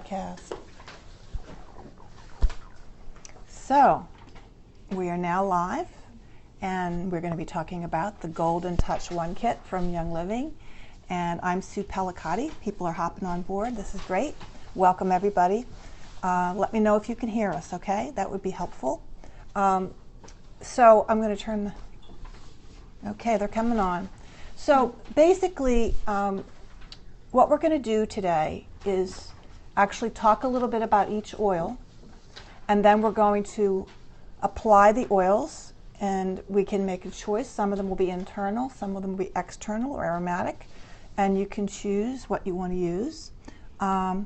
broadcast. So, we are now live, and we're going to be talking about the Golden Touch One Kit from Young Living. And I'm Sue Pellicati. People are hopping on board. This is great. Welcome, everybody. Let me know if you can hear us, okay? That would be helpful. So I'm going to turn the... Okay, they're coming on. So basically, what we're going to do today is actually talk a little bit about each oil, and then we're going to apply the oils, and we can make a choice. Some of them will be internal, some of them will be external or aromatic, and you can choose what you want to use. Hello,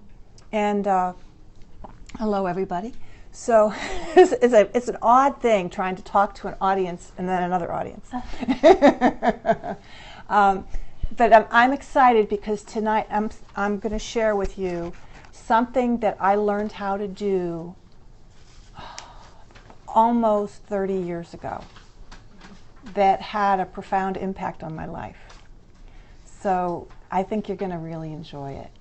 everybody. So it's an odd thing trying to talk to an audience and then another audience. But I'm excited because tonight I'm going to share with you something that I learned how to do almost 30 years ago that had a profound impact on my life. So I think you're going to really enjoy it.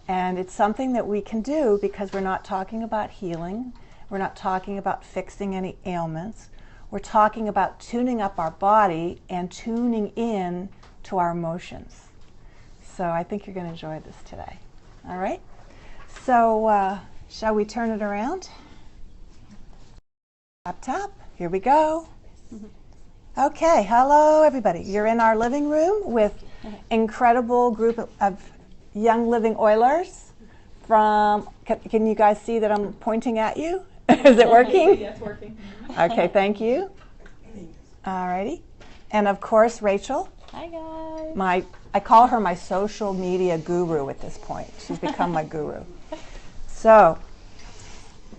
And it's something that we can do because we're not talking about healing. We're not talking about fixing any ailments. We're talking about tuning up our body and tuning in to our emotions. So I think you're going to enjoy this today. All right? So shall we turn it around? Tap, tap. Here we go. Okay. Hello, everybody. You're in our living room with incredible group of Young Living Oilers from, can you guys see that I'm pointing at you? Is it working? Yeah, it's working. Okay, thank you. All righty. And of course, Rachel. Hi, guys. I call her my social media guru at this point. She's become my guru. So,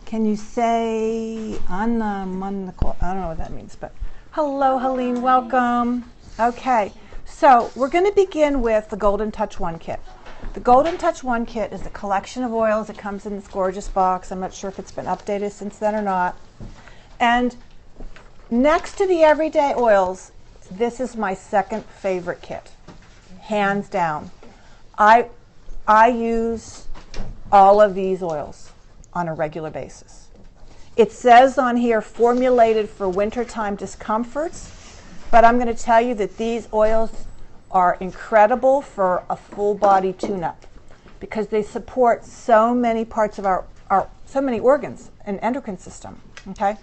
can you say, Anna Monaco? I don't know what that means, but hello, Helene, welcome. Okay, so we're going to begin with the Golden Touch One Kit. The Golden Touch One Kit is a collection of oils. It comes in this gorgeous box. I'm not sure if it's been updated since then or not. And next to the everyday oils, this is my second favorite kit, hands down. I use all of these oils on a regular basis. It says on here, formulated for wintertime discomforts, but I'm going to tell you that these oils are incredible for a full body tune-up because they support so many parts of our so many organs and endocrine system, okay?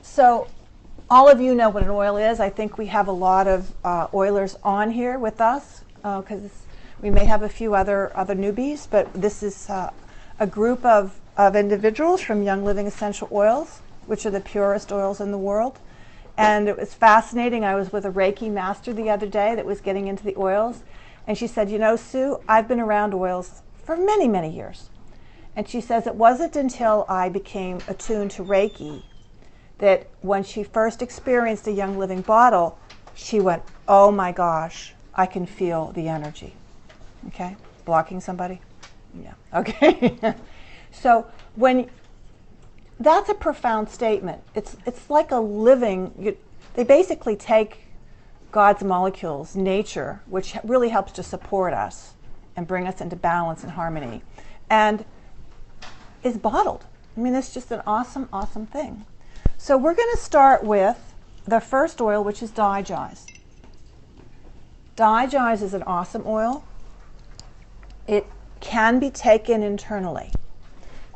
So all of you know what an oil is. I think we have a lot of oilers on here with us because we may have a few other newbies, but this is a group of individuals from Young Living Essential Oils, which are the purest oils in the world. And it was fascinating. I was with a Reiki master the other day that was getting into the oils. And she said, you know, Sue, I've been around oils for many, many years. And she says it wasn't until I became attuned to Reiki that when she first experienced a Young Living bottle, she went, oh my gosh, I can feel the energy. Okay? Blocking somebody? Yeah. Okay. So that's a profound statement. It's like a living, they basically take God's molecules, nature, which really helps to support us and bring us into balance and harmony, and is bottled. I mean, it's just an awesome, awesome thing. So we're going to start with the first oil, which is Digize. Digize is an awesome oil. It can be taken internally.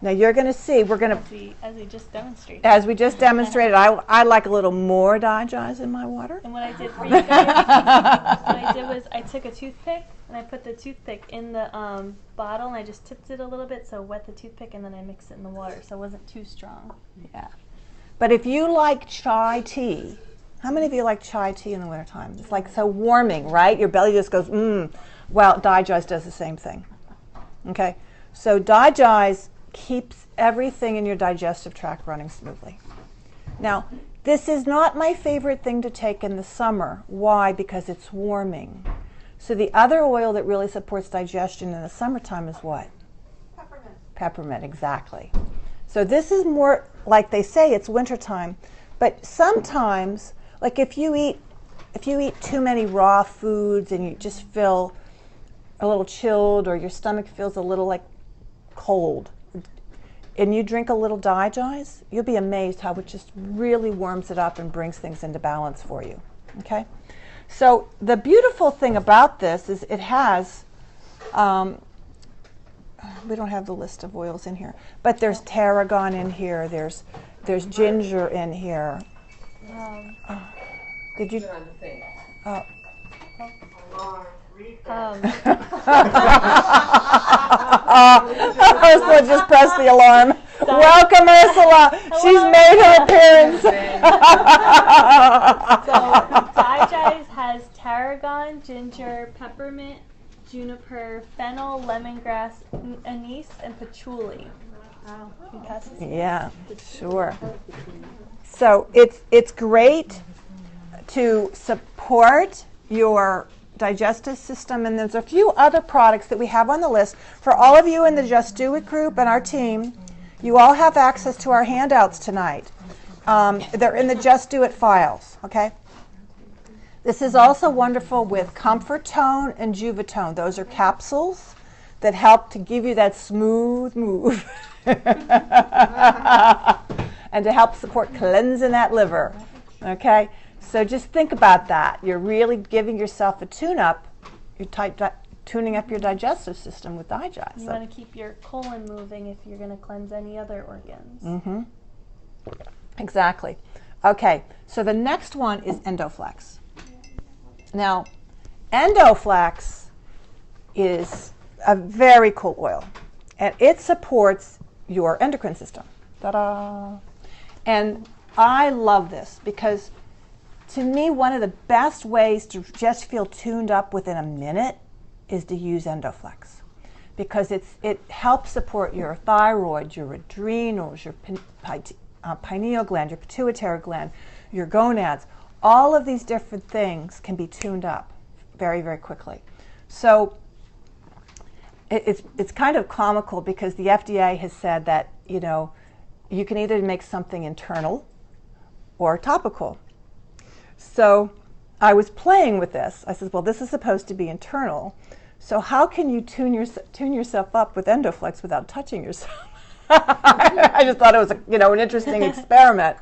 Now you're going to see, we're going to... As we just demonstrated. As we just demonstrated, I like a little more Digize in my water. And what I did for you guys, what I did was I took a toothpick and I put the toothpick in the bottle and I just tipped it a little bit so wet the toothpick and then I mixed it in the water so it wasn't too strong. Yeah. But if you like chai tea, how many of you like chai tea in the wintertime? It's like so warming, right? Your belly just goes, Well, Digize does the same thing. Okay? So Digize keeps everything in your digestive tract running smoothly. Now, this is not my favorite thing to take in the summer. Why? Because it's warming. So the other oil that really supports digestion in the summertime is what? Peppermint. Peppermint, exactly. So this is more, like they say, it's wintertime. But sometimes, like if you eat too many raw foods and you just feel a little chilled or your stomach feels a little like cold, and you drink a little Digest, you'll be amazed how it just really warms it up and brings things into balance for you. Okay? So the beautiful thing about this is it has, we don't have the list of oils in here, but there's tarragon in here, there's ginger in here. Did you? Ursula just pressed the alarm. Sorry. Welcome, Ursula. Hello. She's made her appearance. So, Digest has tarragon, ginger, peppermint, juniper, fennel, lemongrass, anise, and patchouli. Wow. Yeah, sure. So it's great to support your digestive system, and there's a few other products that we have on the list for all of you in the Just Do It group and our team. You all have access to our handouts tonight. They're in the Just Do It files, okay? This is also wonderful with Comfort Tone and Juvatone. Those are capsules that help to give you that smooth move and to help support cleansing that liver, okay? So just think about that. You're really giving yourself a tune-up. You're tuning up your digestive system with Digest. You want to keep your colon moving if you're going to cleanse any other organs. Mm-hmm. Exactly. Okay, so the next one is Endoflex. Now, Endoflex is a very cool oil, and it supports your endocrine system. Ta-da! And I love this because to me, one of the best ways to just feel tuned up within a minute is to use Endoflex, because it helps support your thyroid, your adrenals, your pineal gland, your pituitary gland, your gonads. All of these different things can be tuned up very, very quickly. So it's kind of comical because the FDA has said that, you know, you can either make something internal or topical. So I was playing with this. I said, well, this is supposed to be internal. So how can you tune yourself up with Endoflex without touching yourself? I just thought it was an interesting experiment.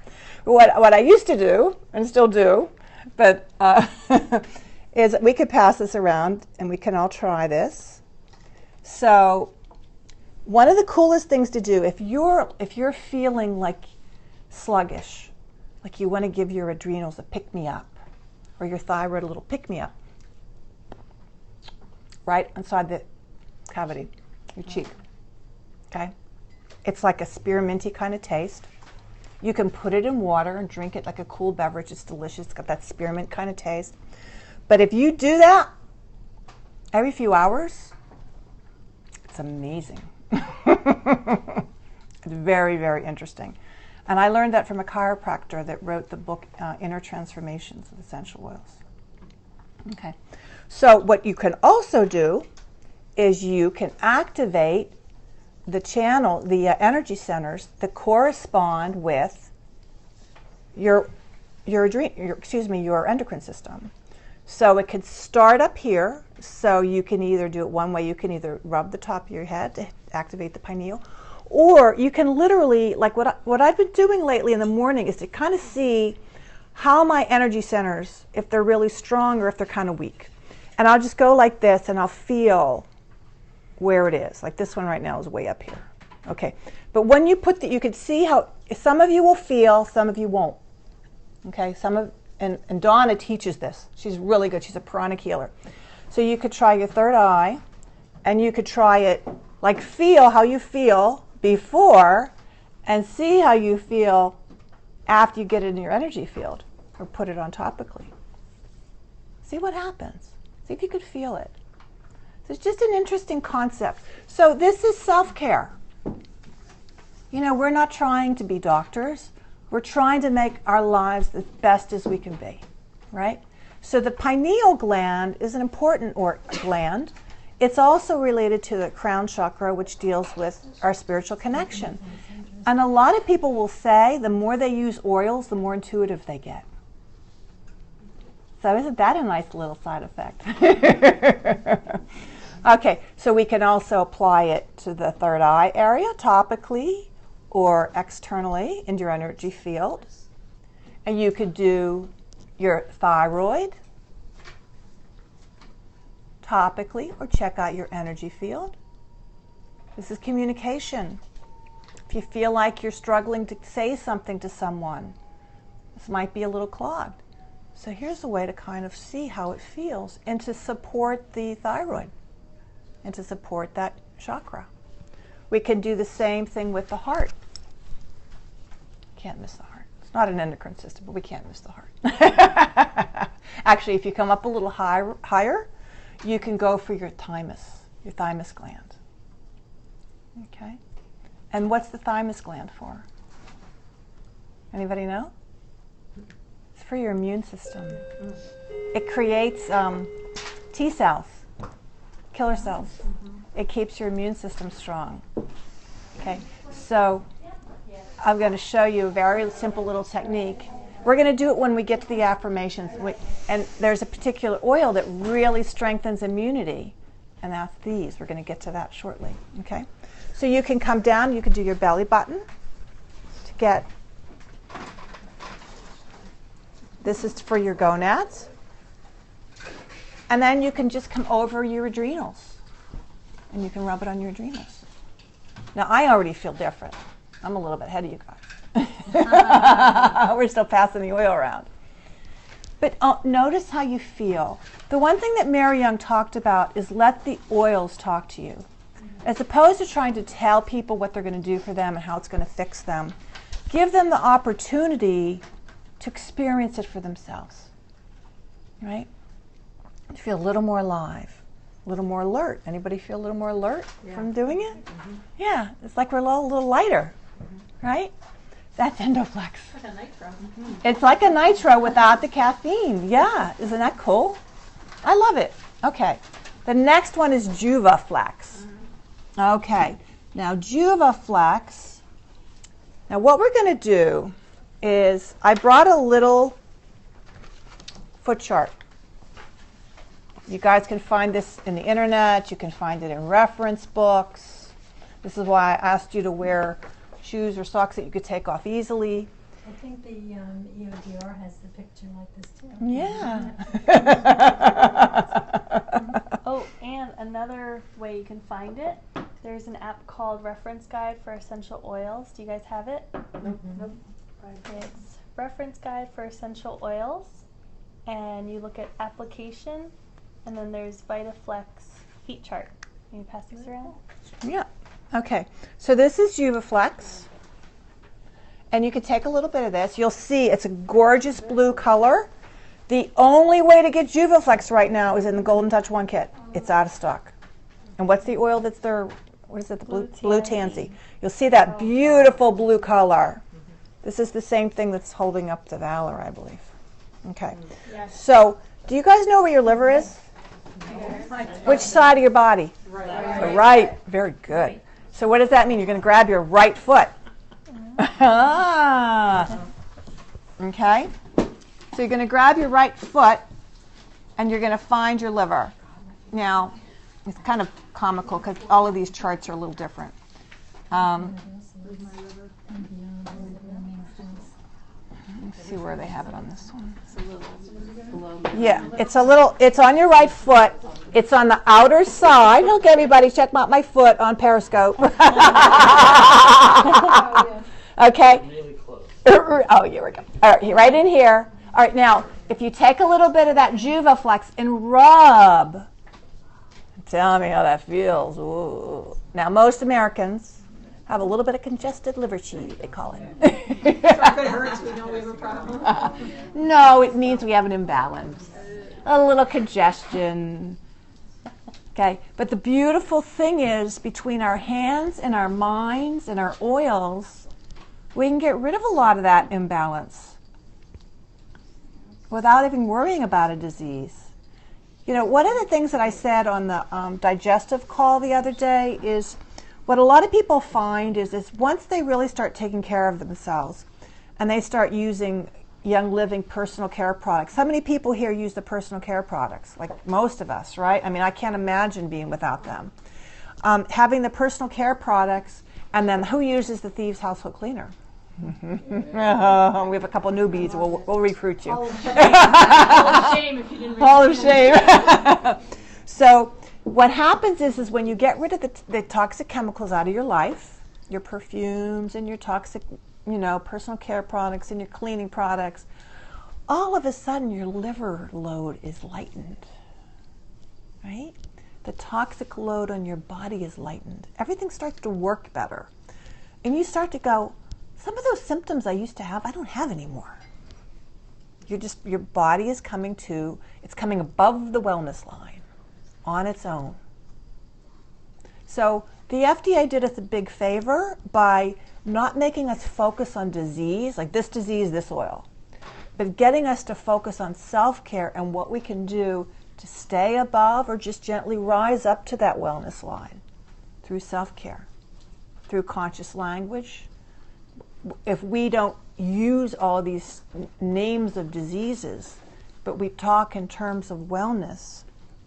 What I used to do, and still do, but is we could pass this around and we can all try this. So one of the coolest things to do, if you're feeling like sluggish, like you want to give your adrenals a pick-me-up, or your thyroid a little pick-me-up, right inside the cavity, your cheek, okay? It's like a spearminty kind of taste. You can put it in water and drink it like a cool beverage. It's delicious. It's got that spearmint kind of taste. But if you do that every few hours, it's amazing. It's very, very interesting. And I learned that from a chiropractor that wrote the book Inner Transformations of Essential Oils. Okay. So what you can also do is you can activate the channel, the energy centers that correspond with your endocrine system. So it could start up here. So you can either do it one way. You can either rub the top of your head to activate the pineal, or you can literally, like what I've been doing lately in the morning is to kind of see how my energy centers, if they're really strong or if they're kind of weak. And I'll just go like this and I'll feel where it is. Like this one right now is way up here. Okay. But when you put you could see how some of you will feel, some of you won't. Okay. And Donna teaches this. She's really good. She's a pranic healer. So you could try your third eye, and you could try it, like feel how you feel before and see how you feel after you get it in your energy field or put it on topically. See what happens. See if you could feel it. So it's just an interesting concept. So this is self-care. You know, we're not trying to be doctors. We're trying to make our lives the best as we can be, right? So the pineal gland is an important gland. It's also related to the crown chakra, which deals with our spiritual connection. And a lot of people will say the more they use oils, the more intuitive they get. So isn't that a nice little side effect? Okay, so we can also apply it to the third eye area topically or externally in your energy field. And you could do your thyroid topically or check out your energy field. This is communication. If you feel like you're struggling to say something to someone, this might be a little clogged. So here's a way to kind of see how it feels and to support the thyroid and to support that chakra. We can do the same thing with the heart. Can't miss the heart. It's not an endocrine system, but we can't miss the heart. Actually, if you come up a little higher, you can go for your thymus gland. Okay? And what's the thymus gland for? Anybody know? It's for your immune system. It creates T cells, killer cells. It keeps your immune system strong. Okay? So I'm going to show you a very simple little technique. We're going to do it when we get to the affirmations. And there's a particular oil that really strengthens immunity, and that's these. We're going to get to that shortly. Okay? So you can come down, you can do your belly button to get, this is for your gonads. And then you can just come over your adrenals and you can rub it on your adrenals. Now I already feel different. I'm a little bit ahead of you guys. We're still passing the oil around. But notice how you feel. The one thing that Mary Young talked about is let the oils talk to you. As opposed to trying to tell people what they're going to do for them and how it's going to fix them, give them the opportunity to experience it for themselves. Right? To feel a little more alive, a little more alert. Anybody feel a little more alert from doing it? Mm-hmm. Yeah, it's like we're a little lighter. Mm-hmm. Right? That's Endoflex. It's like a nitro. Mm-hmm. It's like a nitro without the caffeine. Yeah, isn't that cool? I love it. Okay. The next one is Juvaflex. Okay, now Juvaflex. Now what we're going to do is I brought a little foot chart. You guys can find this in the internet. You can find it in reference books. This is why I asked you to wear shoes or socks that you could take off easily. I think the EODR has the picture like this too. Yeah. Oh, and another way you can find it, there's an app called Reference Guide for Essential Oils. Do you guys have it? Nope. It's Reference Guide for Essential Oils, and you look at application, and then there's VitaFlex heat chart. Can you pass this around? Yeah. Okay. So this is Juvaflex. And you can take a little bit of this. You'll see it's a gorgeous blue color. The only way to get Juvaflex right now is in the Golden Touch 1 kit. It's out of stock. And what's the oil that's there? What is it? The blue tansy. You'll see that beautiful blue color. This is the same thing that's holding up the Valor, I believe. Okay. Yes. So, do you guys know where your liver is? Which side of your body? Right. The right. Very good. So what does that mean? You're going to grab your right foot. Ah. Okay. So you're going to grab your right foot and you're going to find your liver. Now, it's kind of comical because all of these charts are a little different. Let's see where they have it on this one. Yeah, it's on your right foot. It's on the outer side. Look, everybody, check out my foot on Periscope. Okay. Really close. Oh, here we go. All right, right in here. All right, now, if you take a little bit of that Juvaflex and rub, tell me how that feels. Ooh. Now, most Americans have a little bit of congested liver chi, they call it. So if it hurts, we know we have a problem. No, it means we have an imbalance. A little congestion. Okay, but the beautiful thing is between our hands and our minds and our oils, we can get rid of a lot of that imbalance without even worrying about a disease. You know, one of the things that I said on the digestive call the other day is what a lot of people find is once they really start taking care of themselves and they start using, Young Living personal care products. How many people here use the personal care products? Like most of us, right? I mean, I can't imagine being without them. Having the personal care products, and then who uses the Thieves Household Cleaner? We have a couple newbies. We'll recruit you. Hall of shame if you didn't Hall of shame. So what happens is when you get rid of the toxic chemicals out of your life, your perfumes and your toxic, personal care products and your cleaning products, all of a sudden your liver load is lightened, right? The toxic load on your body is lightened. Everything starts to work better. And you start to go, some of those symptoms I used to have, I don't have anymore. Your body is coming above the wellness line on its own. So the FDA did us a big favor by not making us focus on disease, like this disease, this oil, but getting us to focus on self-care and what we can do to stay above or just gently rise up to that wellness line through self-care, through conscious language. If we don't use all these names of diseases, but we talk in terms of wellness,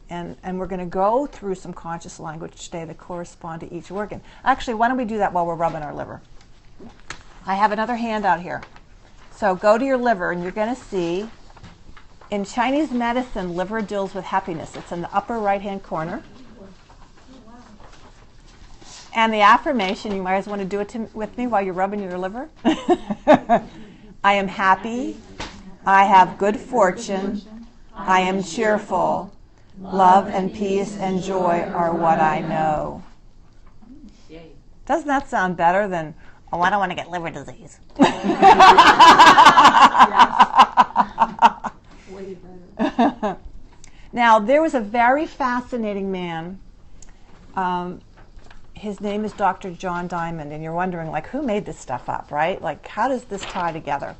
and we're going to go through some conscious language today that correspond to each organ. Actually, why don't we do that while we're rubbing our liver? I have another handout here. So go to your liver, and you're going to see, in Chinese medicine, liver deals with happiness. It's in the upper right-hand corner. And the affirmation, you might as well want to do it with me while you're rubbing your liver. I am happy. I have good fortune. I am cheerful. Love and peace and joy are what I know. Doesn't that sound better than, oh, I don't want to get liver disease? Now, there was a very fascinating man. His name is Dr. John Diamond, and you're wondering, like, who made this stuff up, right? Like, how does this tie together?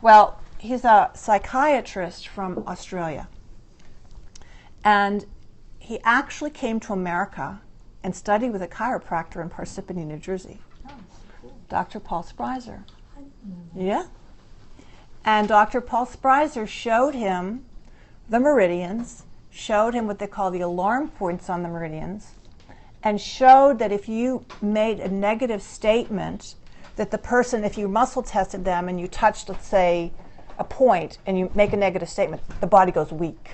Well, he's a psychiatrist from Australia. And he actually came to America and studied with a chiropractor in Parsippany, New Jersey. Dr. Paul Spreiser. Yeah. And Dr. Paul Spreiser showed him the meridians, showed him what they call the alarm points on the meridians, and showed that if you made a negative statement, that the person, if you muscle tested them and you touched, let's say, a point, and you make a negative statement, the body goes weak.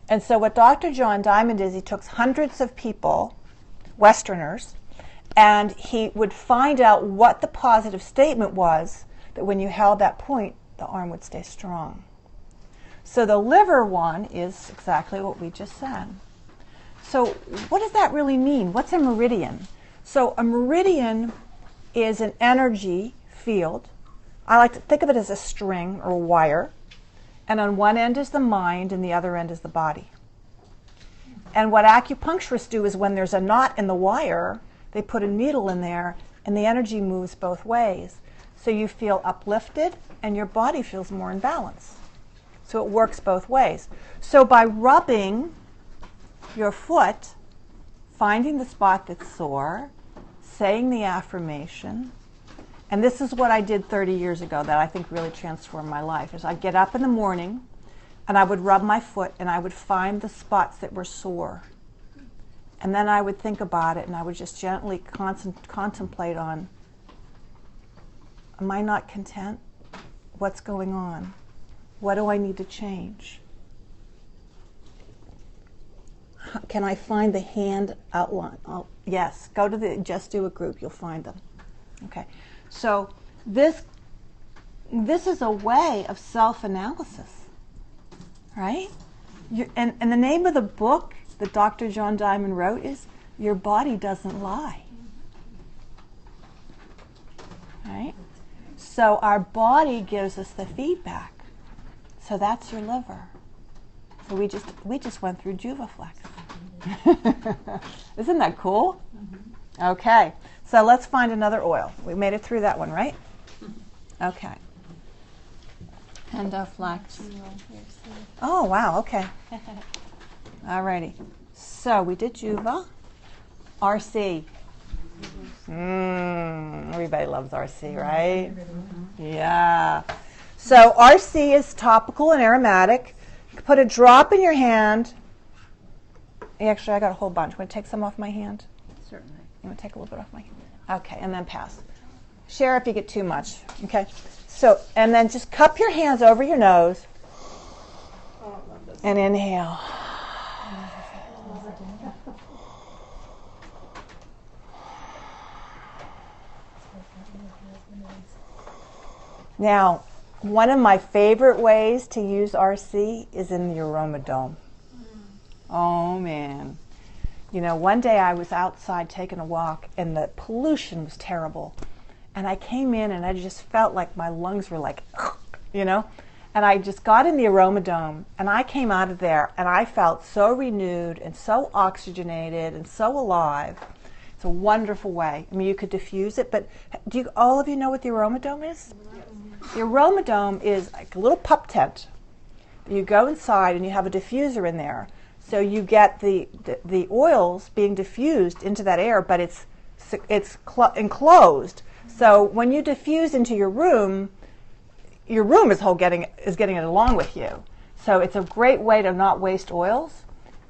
And so what Dr. John Diamond is, he took hundreds of people, Westerners, and he would find out what the positive statement was, that when you held that point, the arm would stay strong. So the liver one is exactly what we just said. So what does that really mean? What's a meridian? So a meridian is an energy field. I like to think of it as a string or a wire. And on one end is the mind and the other end is the body. And what acupuncturists do is when there's a knot in the wire, they put a needle in there and the energy moves both ways. So you feel uplifted and your body feels more in balance. So it works both ways. So by rubbing your foot, finding the spot that's sore, saying the affirmation, and this is what I did 30 years ago that I think really transformed my life, is I'd get up in the morning and I would rub my foot and I would find the spots that were sore. And then I would think about it and I would just gently contemplate on, am I not content? What's going on? What do I need to change? Can I find the hand outline? Oh, yes, go to the Just Do It group, you'll find them. Okay, so this is a way of self-analysis, right? And the name of the book that Dr. John Diamond wrote is Your Body Doesn't Lie, right? So our body gives us the feedback. So that's your liver. So we just went through Juvaflex. Isn't that cool? Mm-hmm. Okay, so let's find another oil. We made it through that one, right? Okay. Endoflex. Oh, wow, okay. Alrighty. So we did Juva. RC. Everybody loves RC, right? Yeah. So RC is topical and aromatic. Put a drop in your hand. Actually, I got a whole bunch. Want to take some off my hand? Certainly. You want to take a little bit off my hand? Okay, and then pass. Share if you get too much. Okay. So, and then just cup your hands over your nose and inhale. Now, one of my favorite ways to use RC is in the aroma dome. Oh man. You know, one day I was outside taking a walk and the pollution was terrible. And I came in and I just felt like my lungs were like, you know, and I just got in the aroma dome and I came out of there and I felt so renewed and so oxygenated and so alive. It's a wonderful way. I mean, you could diffuse it, but do you, all of you know what the aroma dome is? The aroma dome is like a little pup tent. You go inside and you have a diffuser in there. So you get the oils being diffused into that air, but it's enclosed. So when you diffuse into your room is getting it along with you. So it's a great way to not waste oils,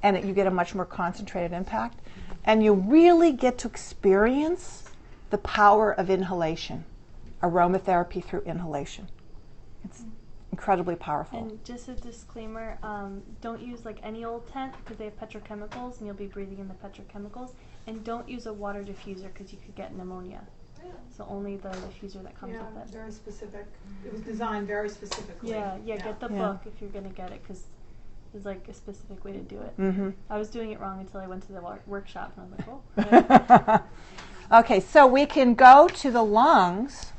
and you get a much more concentrated impact. And you really get to experience the power of inhalation, aromatherapy through inhalation. It's incredibly powerful. And just a disclaimer, don't use like any old tent because they have petrochemicals and you'll be breathing in the petrochemicals. And don't use a water diffuser because you could get pneumonia. So only the diffuser that comes with it. Very specific. It was designed very specifically. Yeah, get the book if you're going to get it because there's like a specific way to do it. Mm-hmm. I was doing it wrong until I went to the workshop and I was like, oh. Okay, so we can go to the lungs.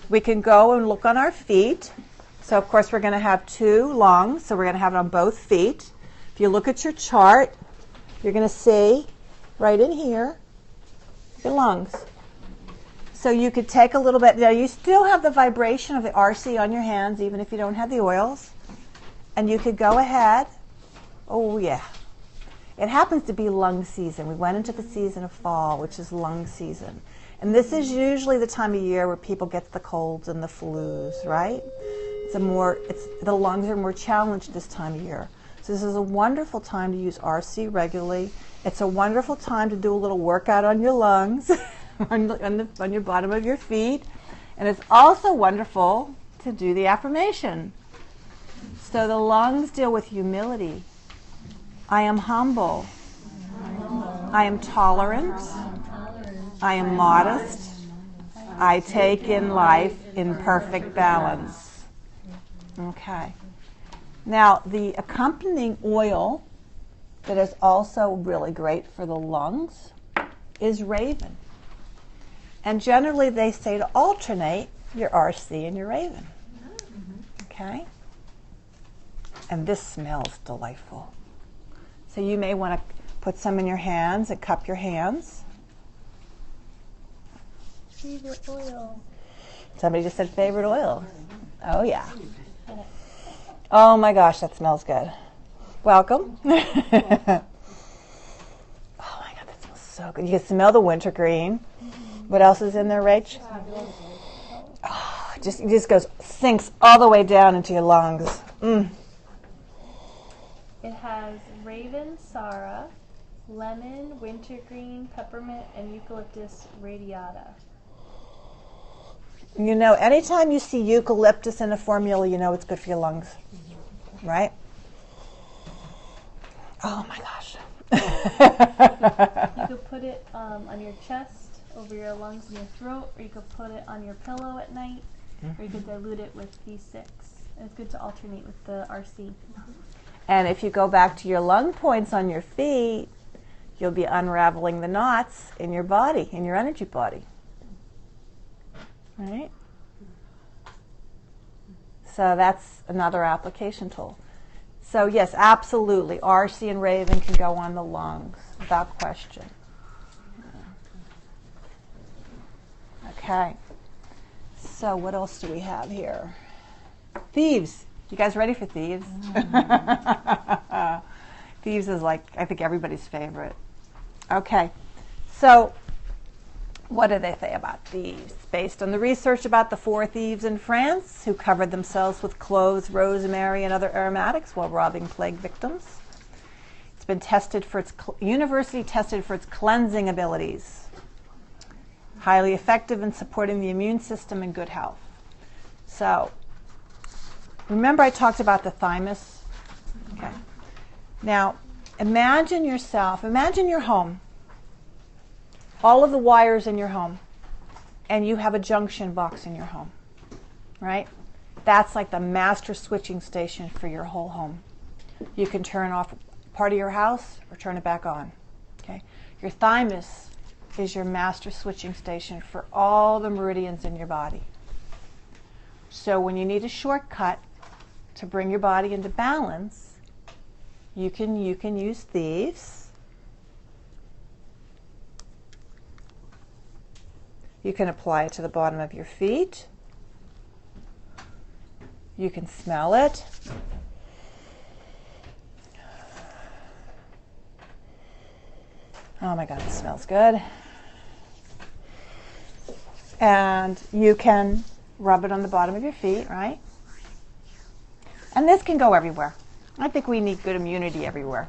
We can go and look on our feet. So, of course, we're going to have two lungs, so we're going to have it on both feet. If you look at your chart, you're going to see right in here your lungs. So you could take a little bit. Now, you still have the vibration of the RC on your hands, even if you don't have the oils. And you could go ahead. Oh, yeah. It happens to be lung season. We went into the season of fall, which is lung season. And this is usually the time of year where people get the colds and the flus, right? The lungs are more challenged this time of year. So this is a wonderful time to use RC regularly. It's a wonderful time to do a little workout on your lungs, on your bottom of your feet. And it's also wonderful to do the affirmation. So the lungs deal with humility. I am humble. I am tolerant. I am modest. I take in life in perfect balance. Okay. Now, the accompanying oil that is also really great for the lungs is Raven. And generally they say to alternate your RC and your Raven. Okay? And this smells delightful. So you may want to put some in your hands and cup your hands. Favorite oil. Somebody just said favorite oil. Oh, yeah. Oh, my gosh, that smells good. Welcome. Oh, my God, that smells so good. You can smell the wintergreen. What else is in there, Rach? Oh, it just goes, sinks all the way down into your lungs. It has Raven Sara, lemon, wintergreen, peppermint, and eucalyptus radiata. You know, anytime you see eucalyptus in a formula, you know it's good for your lungs, right? Oh my gosh. You could put it on your chest, over your lungs and your throat, or you could put it on your pillow at night, or you could dilute it with B6. And it's good to alternate with the RC. And if you go back to your lung points on your feet, you'll be unraveling the knots in your body, in your energy body. Right? So that's another application tool. So yes, absolutely, RC and Raven can go on the lungs, without question. Okay. So what else do we have here? Thieves. You guys ready for thieves? Thieves is like, I think, everybody's favorite. Okay. So What do they say about thieves? Based on the research about the 4 thieves in France who covered themselves with cloves, rosemary, and other aromatics while robbing plague victims. It's been tested for its university tested for its cleansing abilities. Highly effective in supporting the immune system and good health. So, remember I talked about the thymus? Okay. Now, imagine your home. All of the wires in your home, and you have a junction box in your home, right? That's like the master switching station for your whole home. You can turn off part of your house or turn it back on, okay? Your thymus is your master switching station for all the meridians in your body. So when you need a shortcut to bring your body into balance, you can use thieves. You can apply it to the bottom of your feet. You can smell it. Oh my God, it smells good. And you can rub it on the bottom of your feet, right? And this can go everywhere. I think we need good immunity everywhere.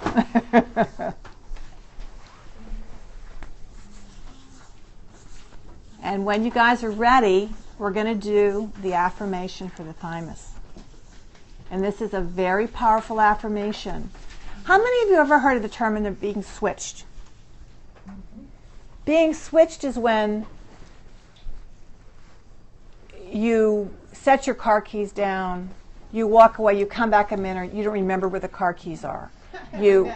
And when you guys are ready, we're going to do the affirmation for the thymus. And this is a very powerful affirmation. How many of you ever heard of the term of being switched? Being switched is when you set your car keys down, you walk away, you come back a minute, you don't remember where the car keys are. You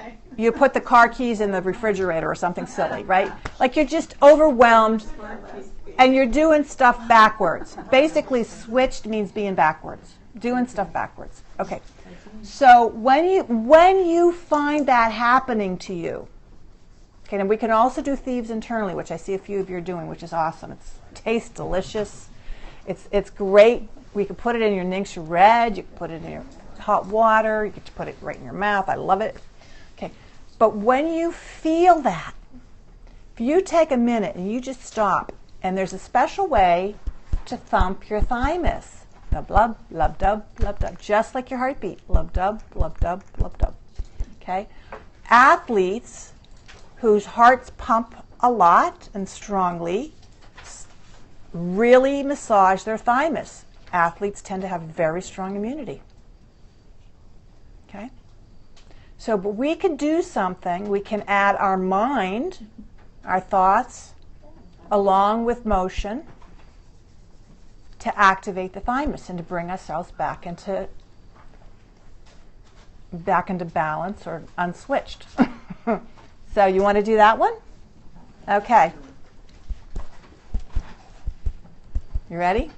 put the car keys in the refrigerator or something silly, right? Like you're just overwhelmed and you're doing stuff backwards. Basically, switched means being backwards, doing stuff backwards. Okay. So when you find that happening to you, okay, and we can also do thieves internally, which I see a few of you are doing, which is awesome. It tastes delicious. It's great. We can put it in your Ningxia Red. You can put it in your hot water. You can put it right in your mouth. I love it. Okay. But when you feel that, if you take a minute and you just stop, and there's a special way to thump your thymus. Lub lub, lub dub, lub dub. Just like your heartbeat. Lub dub, lub dub, lub dub. Okay? Athletes whose hearts pump a lot and strongly really massage their thymus. Athletes tend to have very strong immunity. Okay? So, but we can do something. We can add our mind, our thoughts, along with motion to activate the thymus and to bring ourselves back into balance or unswitched. So you want to do that one? Okay. You ready?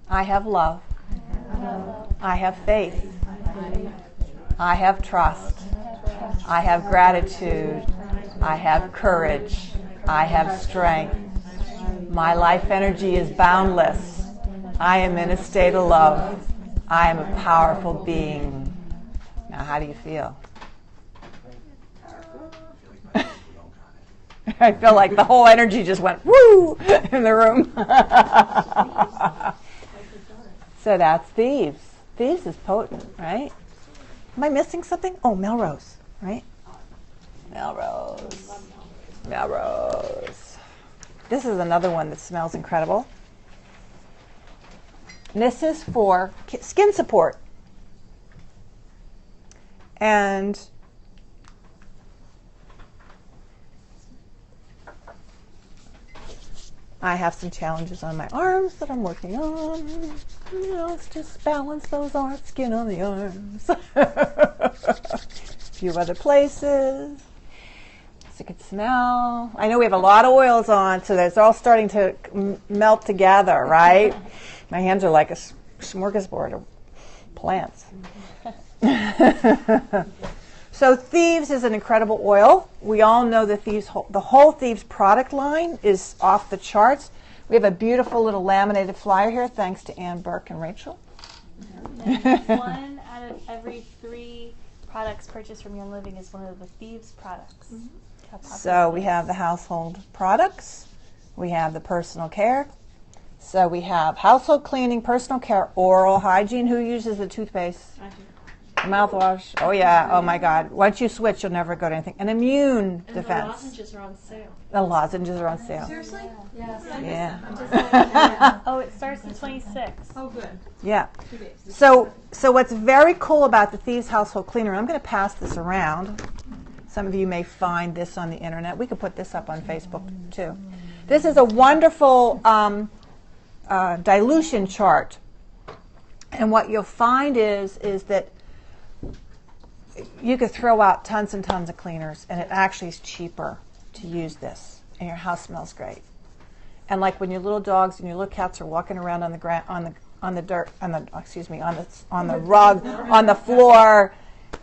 I have love. I have faith. I have trust. I have gratitude. I have courage. I have strength. My life energy is boundless. I am in a state of love. I am a powerful being. Now, how do you feel? I feel like the whole energy just went woo in the room. So that's Thieves. Thieves is potent, right? Am I missing something? Oh, Melrose, right? Melrose. Melrose. This is another one that smells incredible. And this is for skin support. And I have some challenges on my arms that I'm working on. You know, let's just balance those arms, skin on the arms. A few other places. So you can smell. I know we have a lot of oils on, so it's all starting to melt together, right? My hands are like a smorgasbord of plants. So Thieves is an incredible oil. We all know the whole Thieves product line is off the charts. We have a beautiful little laminated flyer here, thanks to Ann Burke and Rachel. One out of every 3 products purchased from Young Living is one of the Thieves products. So we have the household products. We have the personal care. So we have household cleaning, personal care, oral hygiene. Who uses the toothpaste? I do. Mouthwash. Oh, yeah. Oh, my God. Once you switch, you'll never go to anything. An immune And defense. the lozenges are on sale. The lozenges are on sale. Seriously? Yes. Yeah. Oh, it starts at 26. Oh, good. Yeah. 2 days. So what's very cool about the Thieves Household Cleaner, I'm going to pass this around. Some of you may find this on the internet. We could put this up on Facebook, too. This is a wonderful dilution chart. And what you'll find is that you could throw out tons and tons of cleaners, and it actually is cheaper to use this, and your house smells great. And like when your little dogs and your little cats are walking around on the ground, on the dirt, on the rug, on the floor,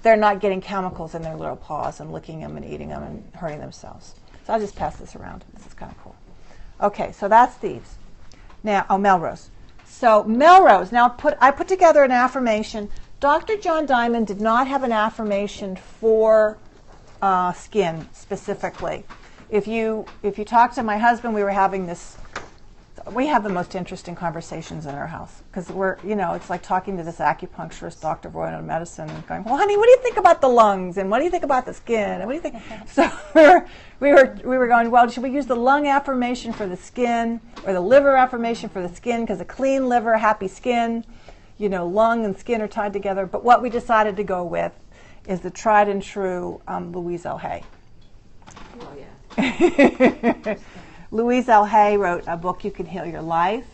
they're not getting chemicals in their little paws and licking them and eating them and hurting themselves. So I'll just pass this around. This is kind of cool. Okay, so that's Thieves. Now, Melrose. So Melrose. Now I put together an affirmation. Dr. John Diamond did not have an affirmation for skin specifically. If you talk to my husband, we have the most interesting conversations in our house because it's like talking to this acupuncturist, doctor of Royal Medicine, and going, well, honey, what do you think about the lungs, and what do you think about the skin, and what do you think? So we were going, well, should we use the lung affirmation for the skin or the liver affirmation for the skin? Because a clean liver, happy skin, lung and skin are tied together. But what we decided to go with is the tried and true Louise L. Hay. Oh, yeah. Louise L. Hay wrote a book, You Can Heal Your Life,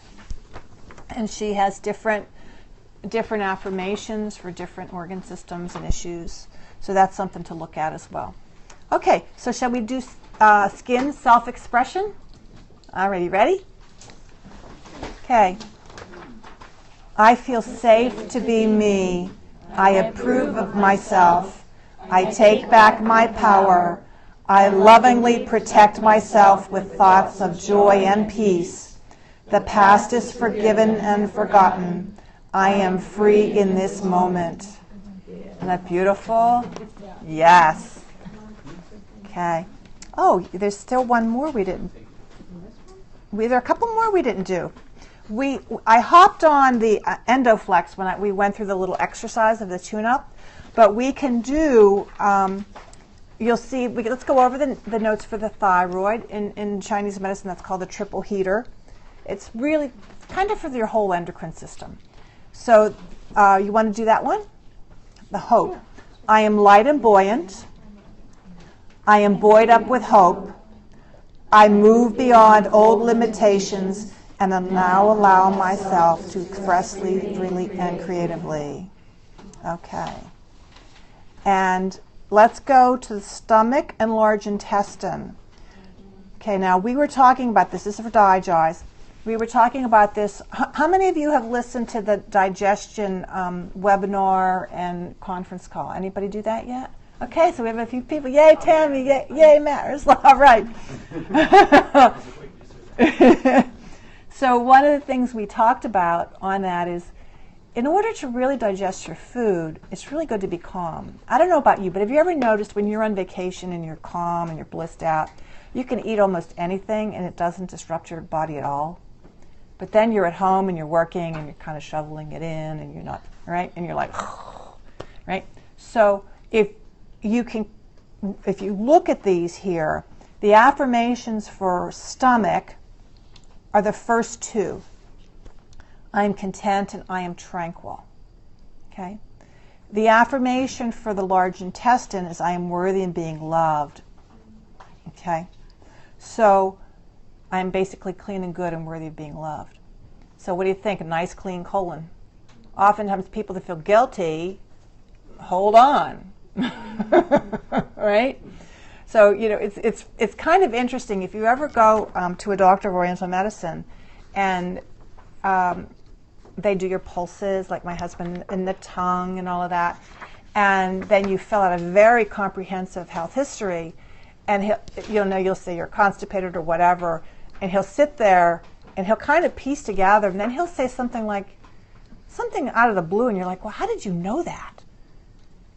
and she has different affirmations for different organ systems and issues. So that's something to look at as well. Okay, so shall we do skin self-expression? Alrighty, ready? Okay. I feel safe to be me. I approve of myself. I take back my power. I lovingly protect myself with thoughts of joy and peace. The past is forgiven and forgotten. I am free in this moment. Isn't that beautiful? Yes. Okay. Oh, there's still one more we didn't. There are a couple more we didn't do. I hopped on the EndoFlex when we went through the little exercise of the tune-up, but we can do. You'll see. Let's go over the notes for the thyroid in Chinese medicine. That's called the triple heater. It's really kind of for your whole endocrine system. So you want to do that one? The hope. I am light and buoyant. I am buoyed up with hope. I move beyond old limitations and now allow myself to express freely and creatively. Okay. And let's go to the stomach and large intestine. Okay, now we were talking about this. This is for DiGEIS. We were talking about this. How many of you have listened to the digestion webinar and conference call? Anybody do that yet? Okay, so we have a few people. Yay, Tammy. Yay, Matt. All right. So one of the things we talked about on that is, in order to really digest your food, it's really good to be calm. I don't know about you, but have you ever noticed when you're on vacation and you're calm and you're blissed out, you can eat almost anything and it doesn't disrupt your body at all? But then you're at home and you're working and you're kind of shoveling it in and you're not, right? And you're like, right? So if you look at these here, the affirmations for stomach are the first two. I am content and I am tranquil. Okay? The affirmation for the large intestine is I am worthy and being loved. Okay? So I'm basically clean and good and worthy of being loved. So what do you think? A nice clean colon. Oftentimes people that feel guilty, hold on. Right? So, it's kind of interesting. If you ever go to a doctor of Oriental Medicine and they do your pulses, like my husband, and the tongue and all of that, and then you fill out a very comprehensive health history, and you'll say you're constipated or whatever, and he'll sit there and he'll kind of piece together, and then he'll say something out of the blue, and you're like, well, how did you know that?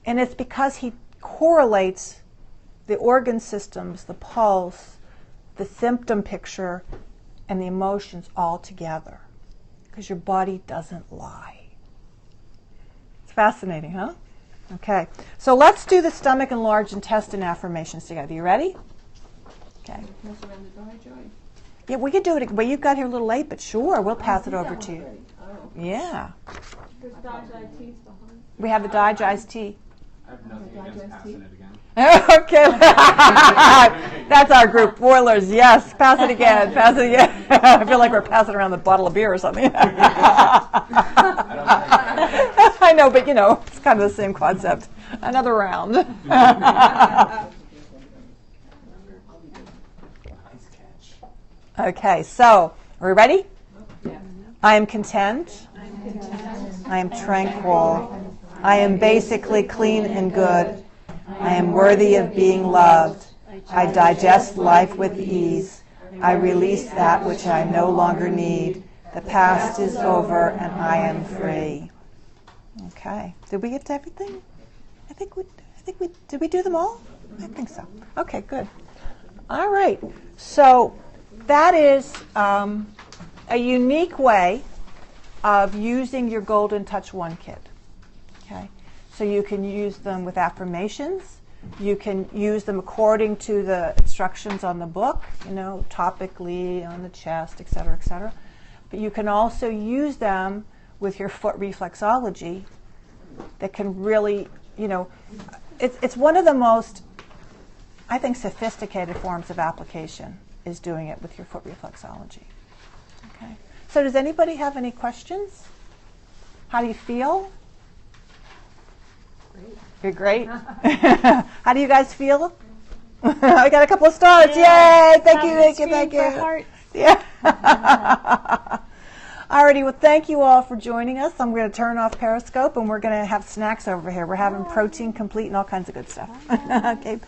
And it's because he correlates the organ systems, the pulse, the symptom picture, and the emotions all together, because your body doesn't lie. It's fascinating, huh? Okay, so let's do the stomach and large intestine affirmations together. You ready? Okay. Pass around the dry joy. Yeah, we could do it. Well, you got here a little late, but sure, we'll pass it over to you. Oh. Yeah. There's Dajai teas behind. We have the digest tea. I have nothing against passing it again. Okay. That's our group. Boilers, yes. Pass it again. Pass it again. I feel like we're passing around the bottle of beer or something. I know, but it's kind of the same concept. Another round. Nice catch. Okay, so are we ready? Yeah. I am content. I am tranquil. I am basically clean and good. I am worthy of being loved. I digest life with ease. I release that which I no longer need. The past is over and I am free. Okay. Did we get to everything? I think we did we do them all? I think so. Okay, good. All right. So that is a unique way of using your Golden Touch 1 kit. Okay. So you can use them with affirmations. You can use them according to the instructions on the book, topically, on the chest, et cetera, et cetera. But you can also use them with your foot reflexology that can really, it's one of the most, I think, sophisticated forms of application is doing it with your foot reflexology. Okay. So does anybody have any questions? How do you feel? Great. You're great. How do you guys feel? I got a couple of stars. Yay! Thank you, thank you, thank you. Hearts. Yeah. Alrighty, well, thank you all for joining us. I'm going to turn off Periscope, and we're going to have snacks over here. We're having protein complete and all kinds of good stuff. Okay.